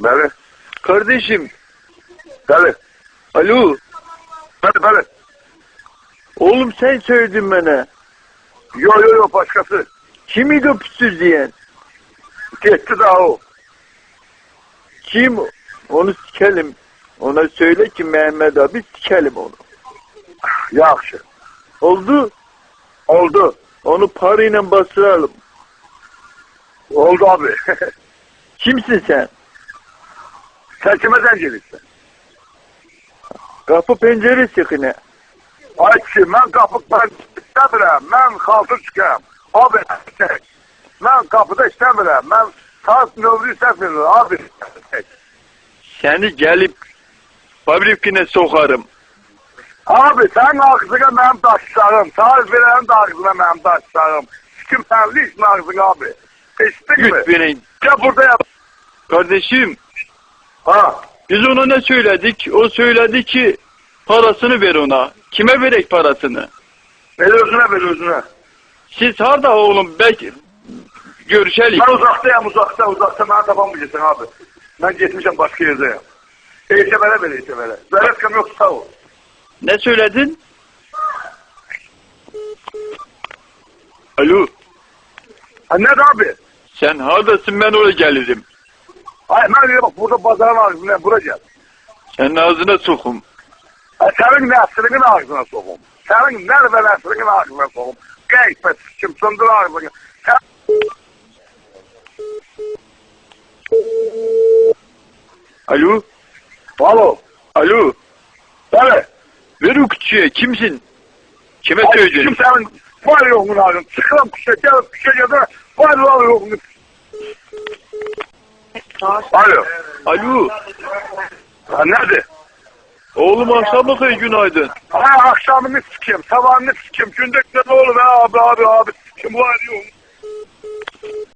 Bəli. Kardeşim, Bəli. alo. Bəli. Oğlum sen söyledin bana. Yo, başkası. Kimiydi o pütsüz diyen? Gitti daha o. Kim? Onu sikelim. Ona söyle ki Mehmet abi sikelim onu. Yaxşı. Oldu. Oldu. Onu parayla bastıralım. Oldu abi. Kimsin sen? Sen kime zəncirliksən? Kapı pencere sıkına. Ay kişi, mən qapıda istəmirəm. Mən xaltı çıxam. Abi, mən qapıda istəmirəm. Mən saat növrü istəmirəm. Abi. Seni gelip fabrikine sokarım. Abi, sən ağzına mənim daşlarım. Sağız verənin də ağzına mənim daşlarım. Sikim sənli işin ağzına abi. İstik mi? Güç benim. Gel burada yap. Kardeşim, Ha. biz ona ne söyledik? O söyledi ki parasını ver ona. Kime verek parasını? Ver özüne. Siz harda oğlum görüşelim. Ben uzaktayım, uzakta. Bana tapamayacaqsın abi. Ben gitmişim başka yerdeyim. Eğitimele ver, eğitimele. Zərətkəm yok, sağ ol. Ne söyledin? Alo, Ha, nədir abi? sen hardasın, ben oraya gelirim. Ay, mən deyirəm, bak, burada bazarın ağzına, bura gel. Senin ağzına sokum. Ha, sənin nəslinin ağzına soğum. Sənin nər və nəslinin ağzına soğum. Qeyb et, kim sındır ağzına. Alo, Alo. alo, Bəli. ver o küçüğe, kimsin? Kime Ay, söyledin? kim sənin var yoxun ağzına. Çıxıram kuşa, gəlib kuşa gəlir. Var yoxun. Alo. Alo, Ha, nədir? oğlum akşam bakıyor, günaydın. Ha, akşamını sikim, sabahını sikim, gündüz ne olur abi, sikim var yok.